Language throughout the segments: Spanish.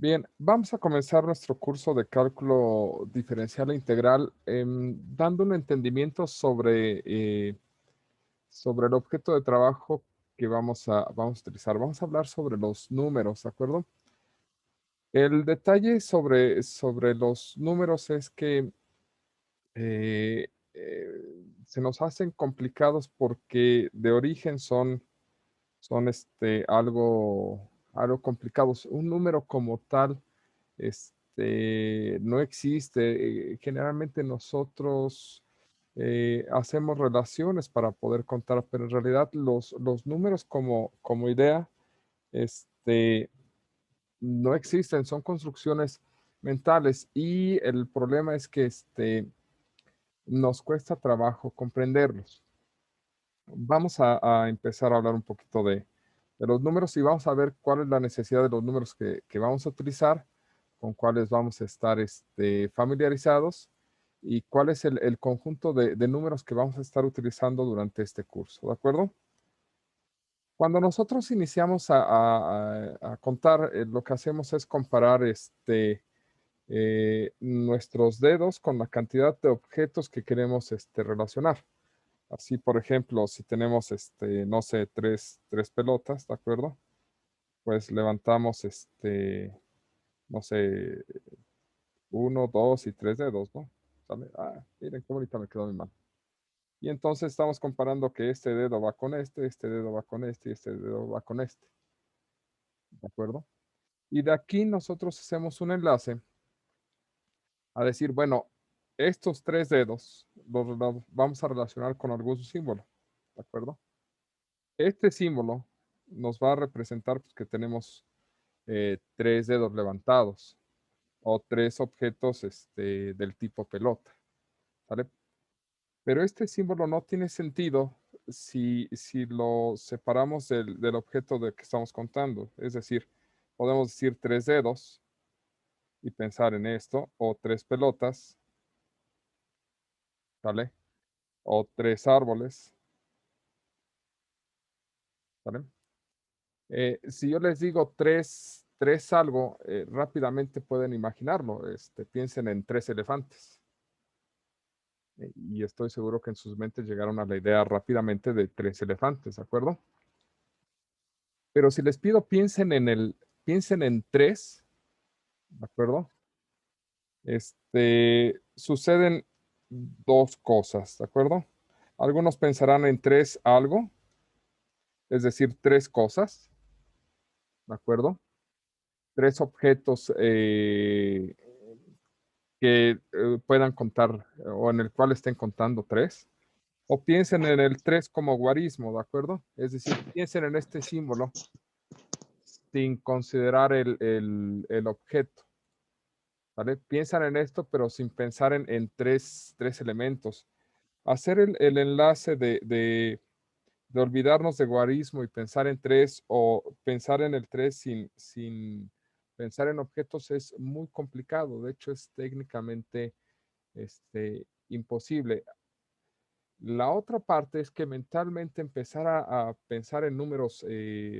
Bien, vamos a comenzar nuestro curso de cálculo diferencial e integral, dando un entendimiento sobre el objeto de trabajo que vamos a utilizar. Vamos a hablar sobre los números, ¿de acuerdo? El detalle sobre los números es que se nos hacen complicados porque de origen son algo complicados. Un número como tal no existe. Generalmente nosotros hacemos relaciones para poder contar, pero en realidad los números como idea este, no existen, son construcciones mentales y el problema es que nos cuesta trabajo comprenderlos. Vamos a empezar a hablar un poquito de los números y vamos a ver cuál es la necesidad de los números que vamos a utilizar, con cuáles vamos a estar familiarizados y cuál es el conjunto de números que vamos a estar utilizando durante este curso, ¿de acuerdo? Cuando nosotros iniciamos a contar, lo que hacemos es comparar nuestros dedos con la cantidad de objetos que queremos relacionar. Así, por ejemplo, si tenemos, no sé, tres pelotas, ¿de acuerdo? Pues levantamos, no sé, uno, dos y tres dedos, ¿no? ¿Sale? Ah, miren qué bonita me quedó mi mano. Y entonces estamos comparando que este dedo va con este dedo va con este y este dedo va con este, ¿de acuerdo? Y de aquí nosotros hacemos un enlace a decir, bueno, estos tres dedos los vamos a relacionar con algún símbolo, ¿de acuerdo? Este símbolo nos va a representar pues, que tenemos tres dedos levantados o tres objetos del tipo pelota, ¿sale? Pero este símbolo no tiene sentido si lo separamos del objeto de que estamos contando. Es decir, podemos decir tres dedos y pensar en esto, o tres pelotas, ¿sale? O tres árboles, ¿sale? Si yo les digo tres algo, rápidamente pueden imaginarlo. Piensen en tres elefantes. Y estoy seguro que en sus mentes llegaron a la idea rápidamente de tres elefantes, ¿de acuerdo? Pero si les pido piensen en tres, ¿de acuerdo? Suceden dos cosas, ¿de acuerdo? Algunos pensarán en tres algo, es decir, tres cosas, ¿de acuerdo? Tres objetos que puedan contar o en el cual estén contando tres. O piensen en el 3 como guarismo, ¿de acuerdo? Es decir, piensen en este símbolo sin considerar el objeto, ¿vale? Piensan en esto, pero sin pensar en tres elementos. Hacer el enlace de olvidarnos de guarismo y pensar en tres o pensar en el tres sin pensar en objetos es muy complicado. De hecho, es técnicamente imposible. La otra parte es que mentalmente empezar a pensar en números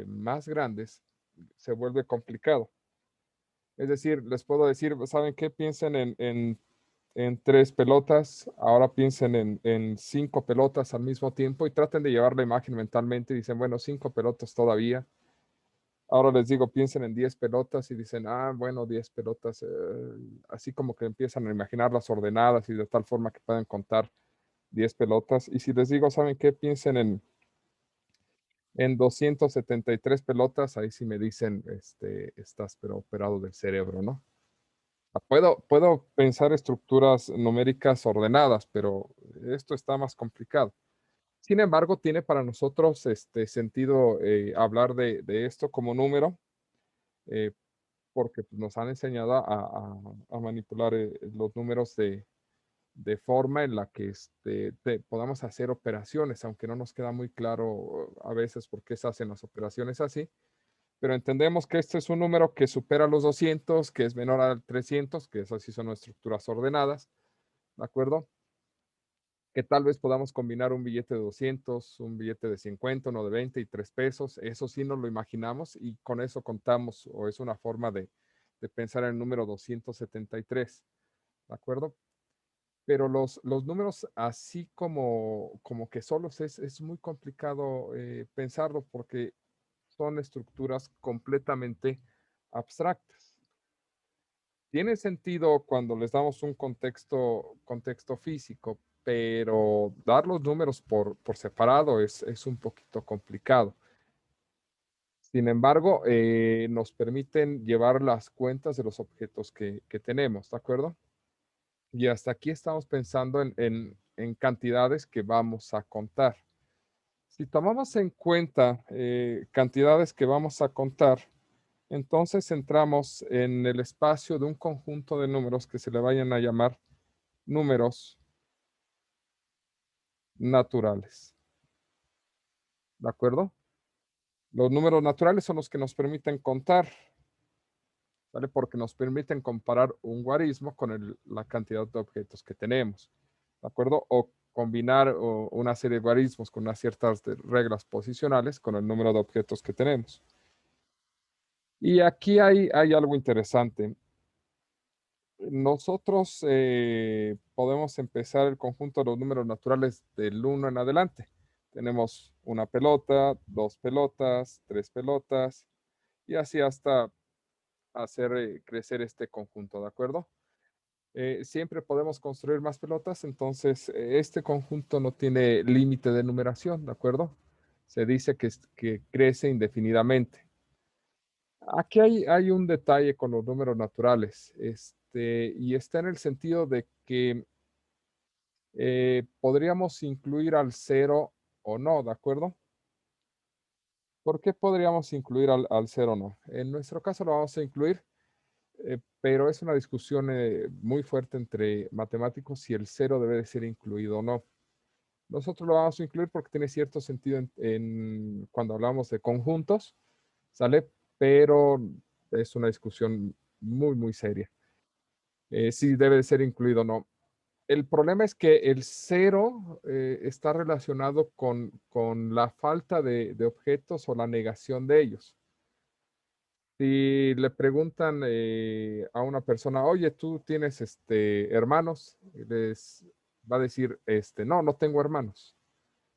más grandes se vuelve complicado. Es decir, les puedo decir, ¿saben qué? Piensen en tres pelotas, ahora piensen en cinco pelotas al mismo tiempo y traten de llevar la imagen mentalmente y dicen, bueno, cinco pelotas todavía. Ahora les digo, piensen en 10 pelotas y dicen, ah, bueno, 10 pelotas, así como que empiezan a imaginar las ordenadas y de tal forma que puedan contar 10 pelotas. Y si les digo, ¿saben qué? Piensen en 273 pelotas, ahí sí me dicen, estás pero operado del cerebro, ¿no? Puedo pensar estructuras numéricas ordenadas, pero esto está más complicado. Sin embargo, tiene para nosotros sentido hablar de esto como número, eh, porque pues, nos han enseñado a manipular los números de forma en la que podamos hacer operaciones, aunque no nos queda muy claro a veces por qué se hacen las operaciones así, pero entendemos que este es un número que supera los 200, que es menor al 300, que esas sí son estructuras ordenadas, ¿de acuerdo? Que tal vez podamos combinar un billete de 200, un billete de 50, uno de 20 y 3 pesos, eso sí nos lo imaginamos y con eso contamos, o es una forma de pensar en el número 273, ¿de acuerdo? Pero los números así como que solos es muy complicado pensarlo porque son estructuras completamente abstractas. Tiene sentido cuando les damos un contexto físico, pero dar los números por separado es un poquito complicado. Sin embargo, nos permiten llevar las cuentas de los objetos que tenemos, ¿de acuerdo? Y hasta aquí estamos pensando en cantidades que vamos a contar. Si tomamos en cuenta cantidades que vamos a contar, entonces entramos en el espacio de un conjunto de números que se le vayan a llamar números naturales, ¿de acuerdo? Los números naturales son los que nos permiten contar, ¿vale? Porque nos permiten comparar un guarismo con la cantidad de objetos que tenemos, ¿de acuerdo? O combinar una serie de guarismos con unas ciertas reglas posicionales con el número de objetos que tenemos. Y aquí hay algo interesante. Nosotros podemos empezar el conjunto de los números naturales del 1 en adelante. Tenemos una pelota, 2 pelotas, 3 pelotas y así hasta hacer crecer este conjunto, ¿de acuerdo? Siempre podemos construir más pelotas, entonces este conjunto no tiene límite de numeración, ¿de acuerdo? Se dice que crece indefinidamente. Aquí hay un detalle con los números naturales, y está en el sentido de que podríamos incluir al cero o no, ¿de acuerdo? ¿Por qué podríamos incluir al cero o no? En nuestro caso lo vamos a incluir, pero es una discusión muy fuerte entre matemáticos si el cero debe de ser incluido o no. Nosotros lo vamos a incluir porque tiene cierto sentido cuando hablamos de conjuntos, ¿sale? Pero es una discusión muy, muy seria. Si debe de ser incluido o no. El problema es que el cero está relacionado con la falta de objetos o la negación de ellos. Si le preguntan a una persona, oye, ¿tú tienes hermanos? Les va a decir, no, no tengo hermanos.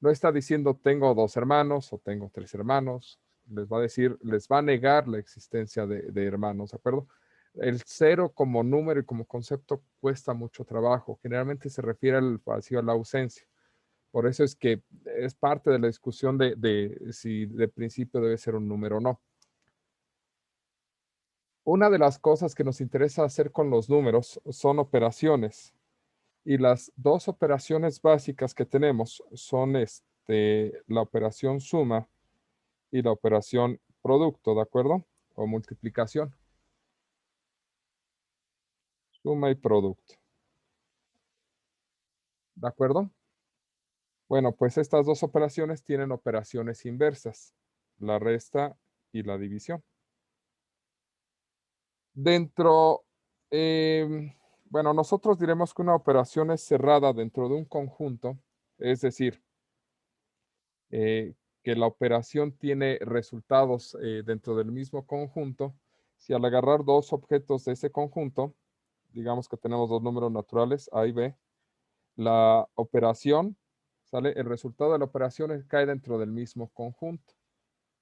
No está diciendo tengo 2 hermanos o tengo 3 hermanos. Les va a decir, les va a negar la existencia de hermanos, ¿de acuerdo? El cero como número y como concepto cuesta mucho trabajo. Generalmente se refiere al vacío, a la ausencia. Por eso es que es parte de la discusión de si de principio debe ser un número o no. Una de las cosas que nos interesa hacer con los números son operaciones. Y las dos operaciones básicas que tenemos son la operación suma y la operación producto, ¿de acuerdo? O multiplicación, suma y producto, ¿de acuerdo? Bueno, pues estas dos operaciones tienen operaciones inversas, la resta y la división. Dentro, bueno, nosotros diremos que una operación es cerrada dentro de un conjunto, es decir, eh, que la operación tiene resultados dentro del mismo conjunto. Si al agarrar dos objetos de ese conjunto, digamos que tenemos dos números naturales, A y B, la operación, ¿sale? El resultado de la operación cae dentro del mismo conjunto,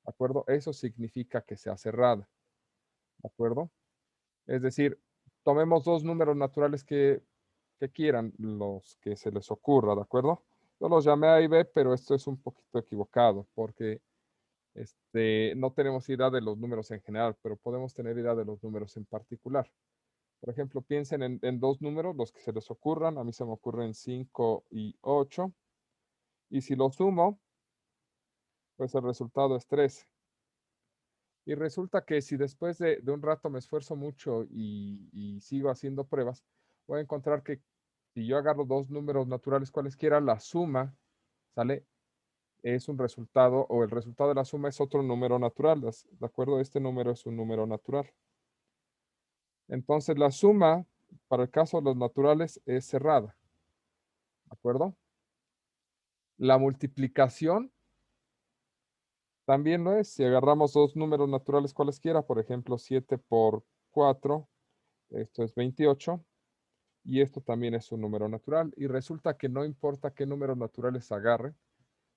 ¿de acuerdo? Eso significa que sea cerrada, ¿de acuerdo? Es decir, tomemos dos números naturales que quieran, los que se les ocurra, ¿de acuerdo? Yo los llamé A y B, pero esto es un poquito equivocado porque no tenemos idea de los números en general, pero podemos tener idea de los números en particular. Por ejemplo, piensen en dos números, los que se les ocurran. A mí se me ocurren 5 y 8. Y si los sumo, pues el resultado es 13. Y resulta que si después de un rato me esfuerzo mucho y sigo haciendo pruebas, voy a encontrar que si yo agarro dos números naturales cualesquiera, la suma, ¿sale? Es un resultado o el resultado de la suma es otro número natural, ¿de acuerdo? Este número es un número natural. Entonces la suma, para el caso de los naturales, es cerrada, ¿de acuerdo? La multiplicación también lo es. Si agarramos dos números naturales cualesquiera, por ejemplo, 7 por 4, esto es 28, y esto también es un número natural. Y resulta que no importa qué números naturales agarre,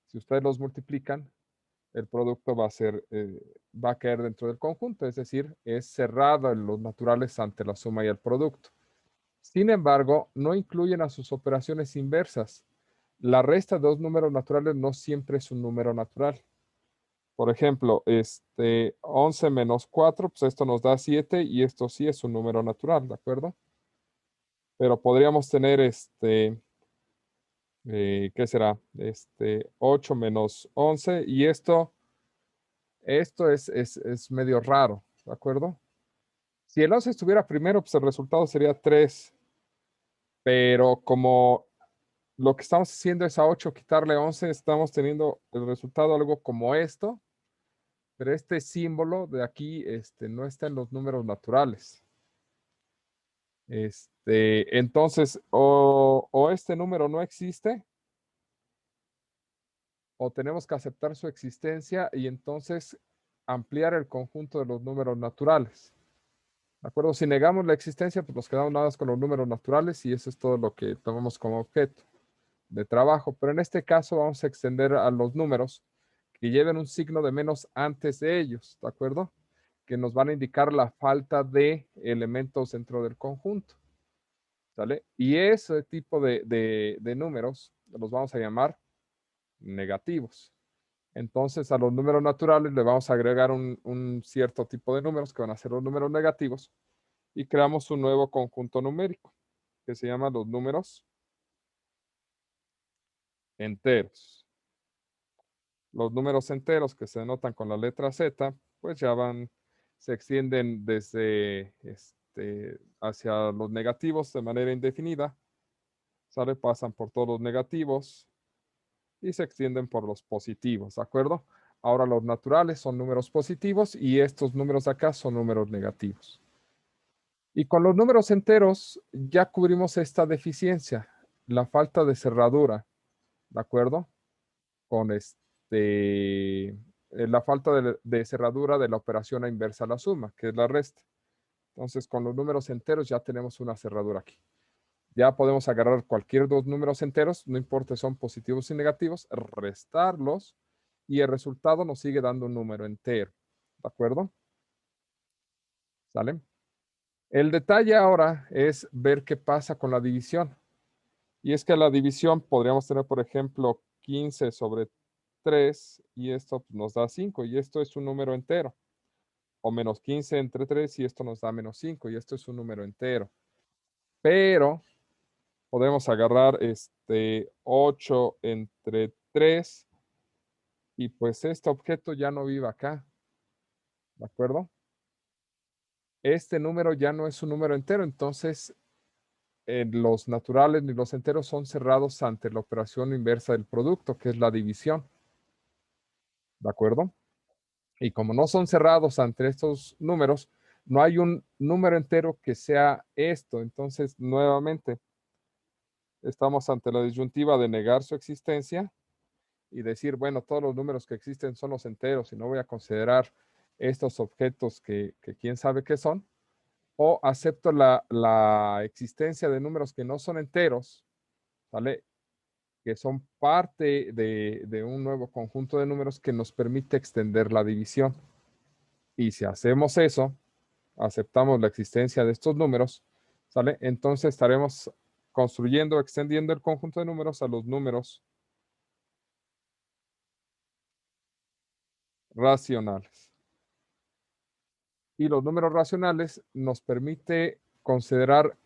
si ustedes los multiplican, el producto va a caer dentro del conjunto, es decir, es cerrado en los naturales ante la suma y el producto. Sin embargo, no incluyen a sus operaciones inversas. La resta de dos números naturales no siempre es un número natural. Por ejemplo, 11 menos 4, pues esto nos da 7 y esto sí es un número natural, ¿de acuerdo? Pero podríamos tener ¿qué será? 8 menos 11 y esto es medio raro, ¿de acuerdo? Si el 11 estuviera primero, pues el resultado sería 3, pero como lo que estamos haciendo es a 8 quitarle 11, estamos teniendo el resultado algo como esto, pero este símbolo de aquí no está en los números naturales. Entonces, o este número no existe, o tenemos que aceptar su existencia y entonces ampliar el conjunto de los números naturales. ¿De acuerdo? Si negamos la existencia, pues nos quedamos nada más con los números naturales y eso es todo lo que tomamos como objeto de trabajo. Pero en este caso vamos a extender a los números que lleven un signo de menos antes de ellos, ¿de acuerdo? Que nos van a indicar la falta de elementos dentro del conjunto, ¿sale? Y ese tipo de números los vamos a llamar negativos. Entonces a los números naturales le vamos a agregar un cierto tipo de números que van a ser los números negativos y creamos un nuevo conjunto numérico que se llama los números enteros. Los números enteros que se denotan con la letra Z, pues ya se extienden desde hacia los negativos de manera indefinida, ¿sale? Pasan por todos los negativos y se extienden por los positivos, ¿de acuerdo? Ahora los naturales son números positivos y estos números de acá son números negativos. Y con los números enteros ya cubrimos esta deficiencia, la falta de cerradura, ¿de acuerdo? Con la falta de cerradura de la operación a inversa a la suma, que es la resta. Entonces, con los números enteros ya tenemos una cerradura aquí. Ya podemos agarrar cualquier dos números enteros, no importa si son positivos y negativos, restarlos y el resultado nos sigue dando un número entero. ¿De acuerdo? ¿Sale? El detalle ahora es ver qué pasa con la división. Y es que la división podríamos tener, por ejemplo, 15 sobre 3 y esto pues, nos da 5 y esto es un número entero. O menos 15 entre 3 y esto nos da menos 5 y esto es un número entero. Pero podemos agarrar 8 entre 3 y pues este objeto ya no vive acá. ¿De acuerdo? Este número ya no es un número entero, entonces los naturales ni los enteros son cerrados ante la operación inversa del producto, que es la división. ¿De acuerdo? Y como no son cerrados ante estos números, no hay un número entero que sea esto. Entonces, nuevamente, estamos ante la disyuntiva de negar su existencia y decir, bueno, todos los números que existen son los enteros y no voy a considerar estos objetos que quién sabe qué son, o acepto la existencia de números que no son enteros, ¿vale? Que son parte de un nuevo conjunto de números que nos permite extender la división. Y si hacemos eso, aceptamos la existencia de estos números, ¿sale? Entonces estaremos construyendo, extendiendo el conjunto de números a los números racionales. Y los números racionales nos permite considerar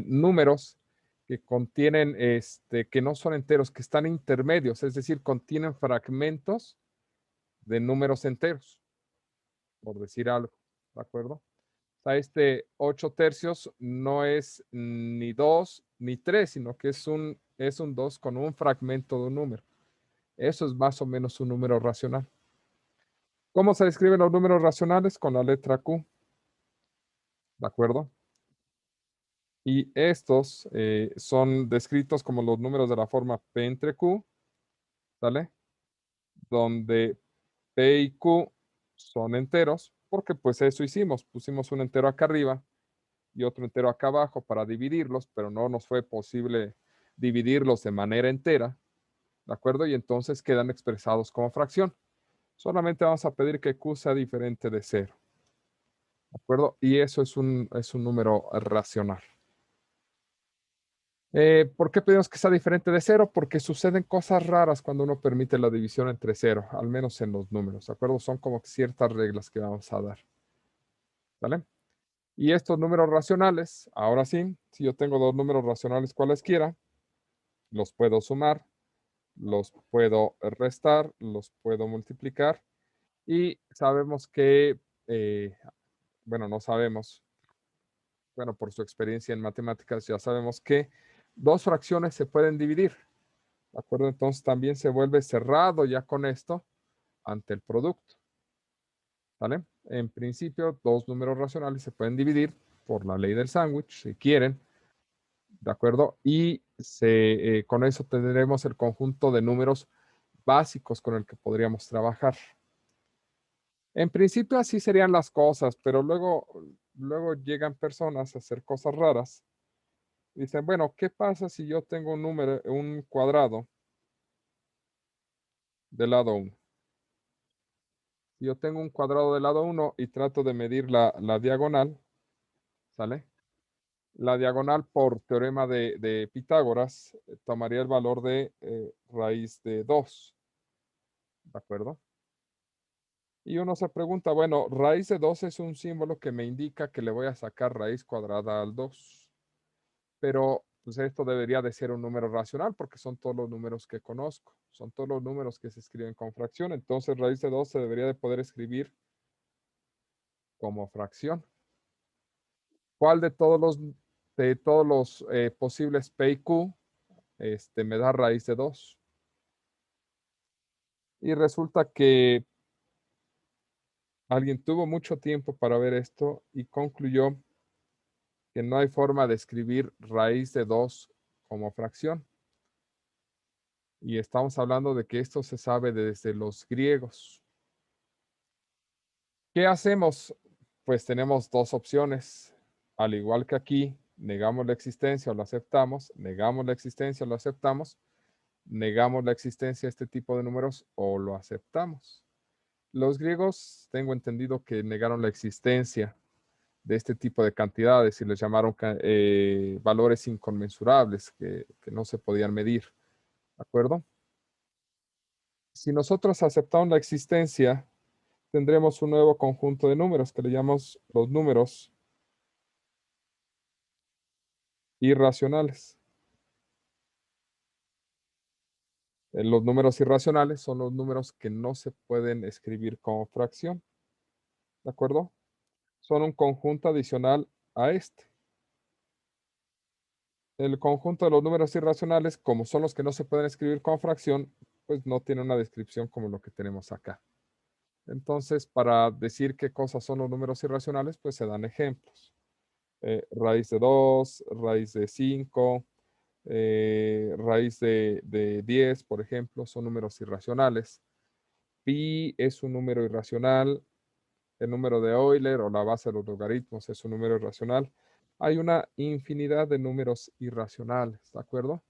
números que contienen, que no son enteros, que están intermedios, es decir, contienen fragmentos de números enteros, por decir algo, ¿de acuerdo? O sea, 8 tercios no es ni 2 ni 3, sino que es un 2 con un fragmento de un número. Eso es más o menos un número racional. ¿Cómo se describen los números racionales? Con la letra Q, ¿de acuerdo? Y estos son descritos como los números de la forma P entre Q, ¿sale? Donde P y Q son enteros porque pues eso hicimos, pusimos un entero acá arriba y otro entero acá abajo para dividirlos, pero no nos fue posible dividirlos de manera entera, ¿de acuerdo? Y entonces quedan expresados como fracción. Solamente vamos a pedir que Q sea diferente de 0, ¿de acuerdo? Y eso es un número racional. ¿Por qué pedimos que sea diferente de 0? Porque suceden cosas raras cuando uno permite la división entre 0, al menos en los números, ¿de acuerdo? Son como ciertas reglas que vamos a dar, ¿vale? Y estos números racionales, ahora sí, si yo tengo dos números racionales cualesquiera, los puedo sumar, los puedo restar, los puedo multiplicar y sabemos que, bueno, no sabemos, bueno, por su experiencia en matemáticas ya sabemos que dos fracciones se pueden dividir, ¿de acuerdo? Entonces también se vuelve cerrado ya con esto ante el producto, ¿vale? En principio, dos números racionales se pueden dividir por la ley del sándwich, si quieren, ¿de acuerdo? Y con eso tendremos el conjunto de números básicos con el que podríamos trabajar. En principio así serían las cosas, pero luego llegan personas a hacer cosas raras. Dicen, bueno, ¿qué pasa si yo tengo un cuadrado del lado 1? Si yo tengo un cuadrado del lado 1 y trato de medir la diagonal, ¿sale? La diagonal por teorema de Pitágoras tomaría el valor de raíz de 2, ¿de acuerdo? Y uno se pregunta, bueno, raíz de 2 es un símbolo que me indica que le voy a sacar raíz cuadrada al 2. Pero pues esto debería de ser un número racional porque son todos los números que conozco. Son todos los números que se escriben con fracción. Entonces raíz de 2 se debería de poder escribir como fracción. ¿Cuál de todos los posibles P y Q me da raíz de 2? Y resulta que alguien tuvo mucho tiempo para ver esto y concluyó que no hay forma de escribir raíz de 2 como fracción. Y estamos hablando de que esto se sabe desde los griegos. ¿Qué hacemos? Pues tenemos dos opciones. Al igual que aquí, negamos la existencia o lo aceptamos, negamos la existencia o lo aceptamos, negamos la existencia de este tipo de números o lo aceptamos. Los griegos, tengo entendido que negaron la existencia de este tipo de cantidades y les llamaron valores inconmensurables que no se podían medir, ¿de acuerdo? Si nosotros aceptamos la existencia, tendremos un nuevo conjunto de números que le llamamos los números irracionales. Los números irracionales son los números que no se pueden escribir como fracción, ¿de acuerdo? Son un conjunto adicional a este. El conjunto de los números irracionales, como son los que no se pueden escribir como fracción, pues no tiene una descripción como lo que tenemos acá. Entonces, para decir qué cosas son los números irracionales, pues se dan ejemplos. Raíz de 2, raíz de 5, raíz de 10, por ejemplo, son números irracionales. Pi es un número irracional. El número de Euler o la base de los logaritmos es un número irracional. Hay una infinidad de números irracionales, ¿de acuerdo?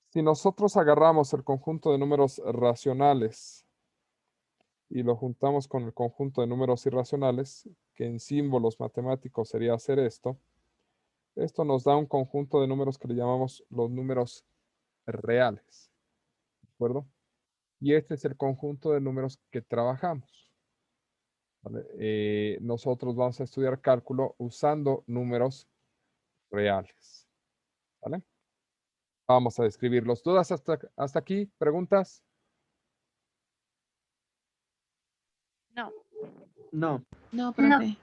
Si nosotros agarramos el conjunto de números racionales y lo juntamos con el conjunto de números irracionales, que en símbolos matemáticos sería hacer esto nos da un conjunto de números que le llamamos los números reales, ¿de acuerdo? Y este es el conjunto de números que trabajamos, ¿vale? Nosotros vamos a estudiar cálculo usando números reales, ¿vale? Vamos a describirlos. ¿Dudas hasta aquí? ¿Preguntas? No. No. No, profe.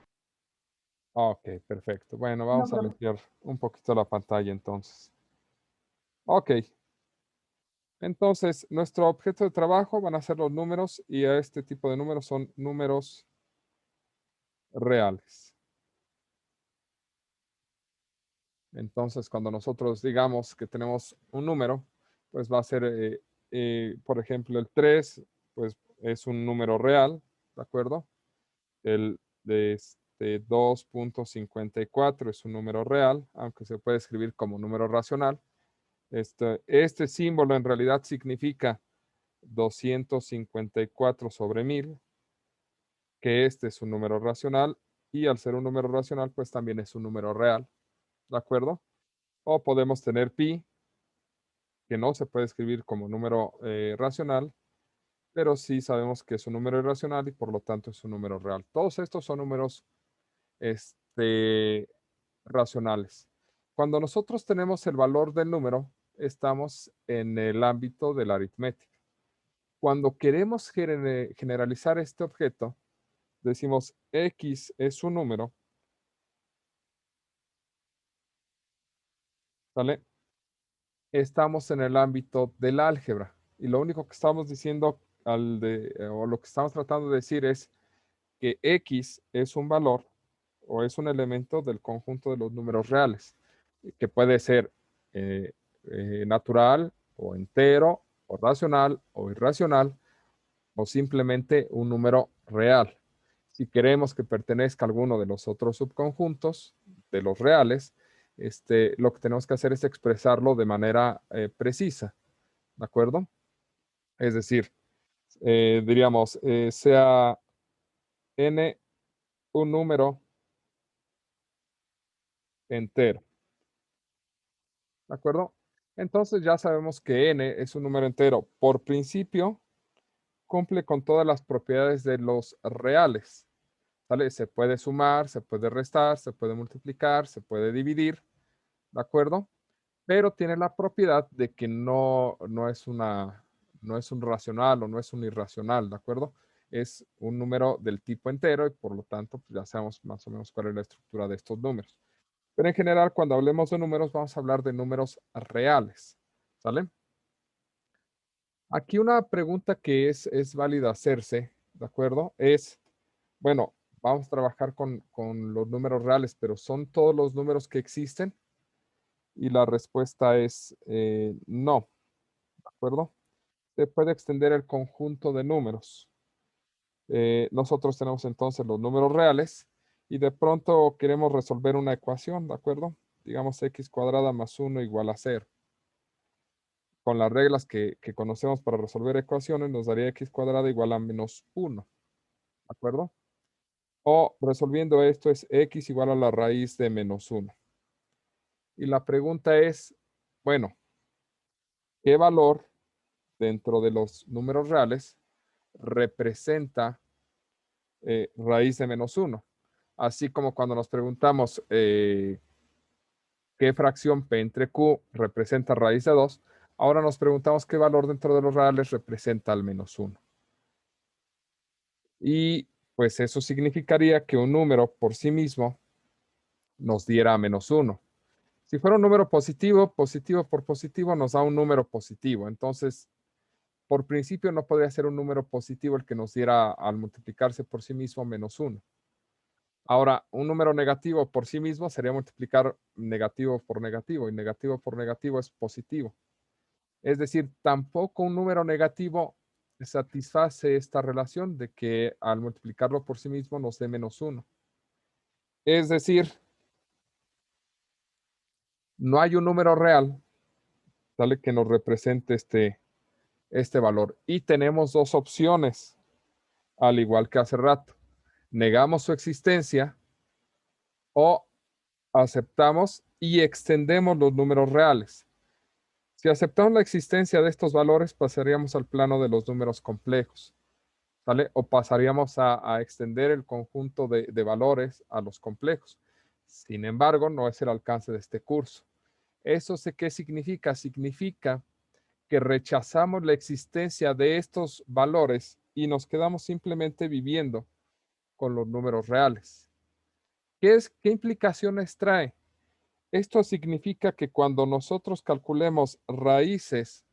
Ok, perfecto. Bueno, vamos a limpiar un poquito la pantalla entonces. Ok. Entonces, nuestro objeto de trabajo van a ser los números y a este tipo de números son números reales. Entonces, cuando nosotros digamos que tenemos un número, pues va a ser, por ejemplo, el 3, pues es un número real, ¿de acuerdo? El de 2.54 es un número real, aunque se puede escribir como número racional. Este símbolo en realidad significa 254 sobre 1000, que este es un número racional, y al ser un número racional, pues también es un número real, ¿de acuerdo? O podemos tener pi, que no se puede escribir como número racional, pero sí sabemos que es un número irracional y por lo tanto es un número real. Todos estos son números este, racionales. Cuando nosotros tenemos el valor del número, estamos en el ámbito de la aritmética. Cuando queremos generalizar este objeto, decimos x es un número, ¿vale? Estamos en el ámbito del álgebra y lo único que estamos diciendo o lo que estamos tratando de decir es que x es un valor o es un elemento del conjunto de los números reales, que puede ser eh, natural o entero o racional o irracional o simplemente un número real. Si queremos que pertenezca a alguno de los otros subconjuntos de los reales, lo que tenemos que hacer es expresarlo de manera precisa, ¿de acuerdo? Es decir, diríamos, sea n un número entero, ¿de acuerdo? Entonces ya sabemos que n es un número entero. Por principio, cumple con todas las propiedades de los reales, ¿vale? Se puede sumar, se puede restar, se puede multiplicar, se puede dividir, ¿de acuerdo? Pero tiene la propiedad de que no es un racional o no es un irracional, ¿de acuerdo? Es un número del tipo entero y por lo tanto pues ya sabemos más o menos cuál es la estructura de estos números. Pero en general, cuando hablemos de números, vamos a hablar de números reales, ¿sale? Aquí una pregunta que es válida hacerse, ¿de acuerdo? Es, bueno, vamos a trabajar con los números reales, pero ¿son todos los números que existen? Y la respuesta es no, ¿de acuerdo? Se puede extender el conjunto de números. Nosotros tenemos entonces los números reales y de pronto queremos resolver una ecuación, ¿de acuerdo? Digamos x cuadrada más 1 igual a 0. Con las reglas que conocemos para resolver ecuaciones nos daría x cuadrada igual a menos 1, ¿de acuerdo? O resolviendo esto es x igual a la raíz de menos 1. Y la pregunta es, bueno, ¿qué valor dentro de los números reales representa raíz de menos 1? Así como cuando nos preguntamos qué fracción p entre q representa raíz de 2, ahora nos preguntamos qué valor dentro de los reales representa al menos 1. Y pues eso significaría que un número por sí mismo nos diera menos 1. Si fuera un número positivo, positivo por positivo nos da un número positivo. Entonces, por principio no podría ser un número positivo el que nos diera al multiplicarse por sí mismo menos 1. Ahora, un número negativo por sí mismo sería multiplicar negativo por negativo y negativo por negativo es positivo. Es decir, tampoco un número negativo satisface esta relación de que al multiplicarlo por sí mismo nos dé menos 1. Es decir, no hay un número real, ¿vale?, que nos represente este valor. Y tenemos dos opciones, al igual que hace rato. Negamos su existencia o aceptamos y extendemos los números reales. Si aceptamos la existencia de estos valores, pasaríamos al plano de los números complejos, ¿vale? O pasaríamos a extender el conjunto de valores a los complejos. Sin embargo, no es el alcance de este curso. ¿Eso qué significa? Significa que rechazamos la existencia de estos valores y nos quedamos simplemente viviendo con los números reales. ¿Qué implicaciones trae? Esto significa que cuando nosotros calculemos raíces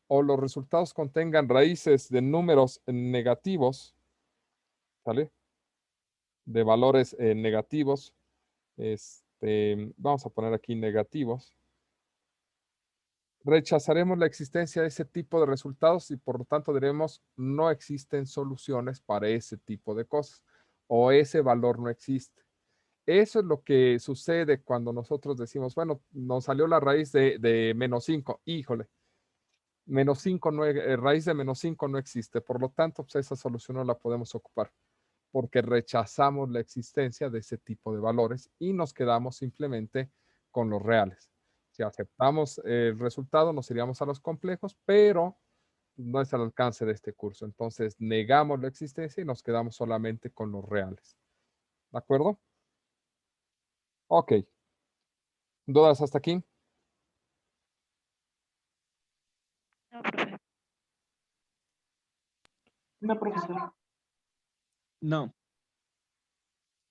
o los resultados contengan raíces de números negativos, ¿vale? De valores negativos, vamos a poner aquí negativos, rechazaremos la existencia de ese tipo de resultados y por lo tanto diremos no existen soluciones para ese tipo de cosas. o ese valor no existe. Eso es lo que sucede cuando nosotros decimos, bueno, nos salió la raíz de menos 5. Híjole, menos 5 no, raíz de menos 5 no existe. Por lo tanto, pues esa solución no la podemos ocupar porque rechazamos la existencia de ese tipo de valores y nos quedamos simplemente con los reales. Si aceptamos el resultado, nos iríamos a los complejos, pero no es al alcance de este curso. Entonces, negamos la existencia y nos quedamos solamente con los reales. ¿De acuerdo? Ok. ¿Dudas hasta aquí? No, profe. No, profesor. No.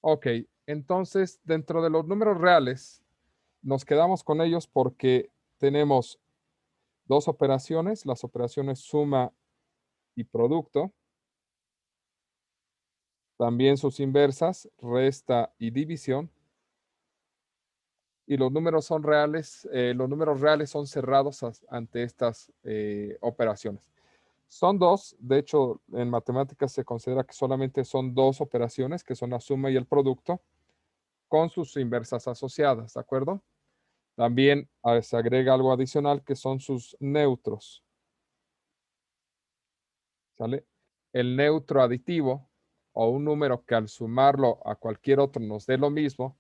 Ok. Entonces, dentro de los números reales, nos quedamos con ellos porque tenemos dos operaciones, las operaciones suma y producto. También sus inversas, resta y división. Y los números son reales, los números reales son cerrados ante estas operaciones. Son dos, de hecho, en matemáticas se considera que solamente son dos operaciones, que son la suma y el producto, con sus inversas asociadas, ¿de acuerdo? También se agrega algo adicional que son sus neutros. ¿Sale? El neutro aditivo o un número que al sumarlo a cualquier otro nos dé lo mismo,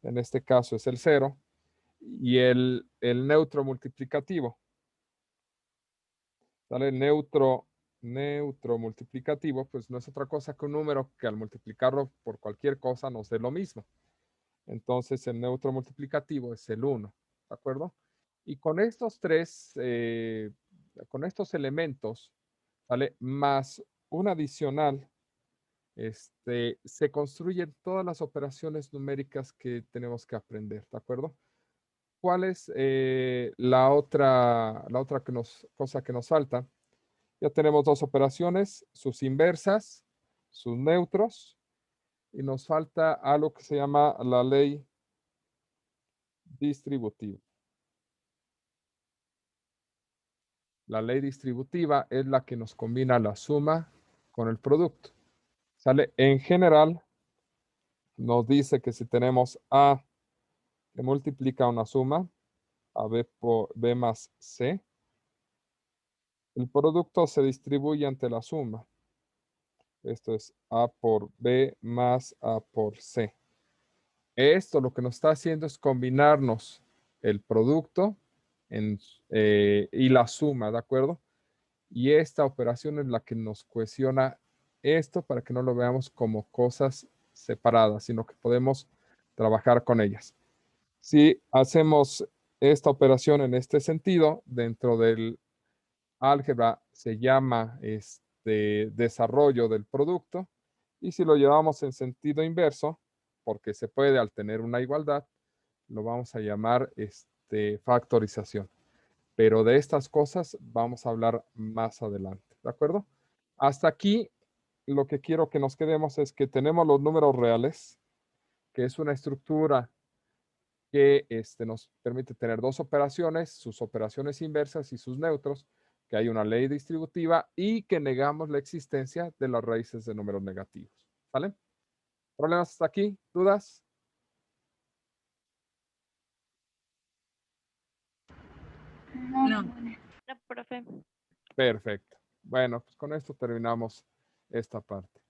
en este caso es el 0, y el neutro multiplicativo. ¿Sale? El neutro multiplicativo, pues no es otra cosa que un número que al multiplicarlo por cualquier cosa nos dé lo mismo. Entonces el neutro multiplicativo es el 1, ¿de acuerdo? Y con estos con estos elementos, ¿sale? Más un adicional, se construyen todas las operaciones numéricas que tenemos que aprender, ¿de acuerdo? ¿Cuál es la otra cosa que nos falta? Ya tenemos dos operaciones, sus inversas, sus neutros, y nos falta algo que se llama la ley distributiva. La ley distributiva es la que nos combina la suma con el producto. ¿Sale? En general, nos dice que si tenemos A que multiplica una suma, AB por B más C, el producto se distribuye ante la suma. Esto es A por B más A por C. Esto lo que nos está haciendo es combinarnos el producto y la suma, ¿de acuerdo? Y esta operación es la que nos cohesiona esto para que no lo veamos como cosas separadas, sino que podemos trabajar con ellas. Si hacemos esta operación en este sentido, dentro del álgebra se llama desarrollo del producto, y si lo llevamos en sentido inverso, porque se puede al tener una igualdad, lo vamos a llamar factorización. Pero de estas cosas vamos a hablar más adelante, ¿de acuerdo? Hasta aquí lo que quiero que nos quedemos es que tenemos los números reales, que es una estructura que nos permite tener dos operaciones, sus operaciones inversas y sus neutros, que hay una ley distributiva y que negamos la existencia de las raíces de números negativos. ¿Vale? ¿Problemas hasta aquí? ¿Dudas? No, profe. Perfecto. Bueno, pues con esto terminamos esta parte.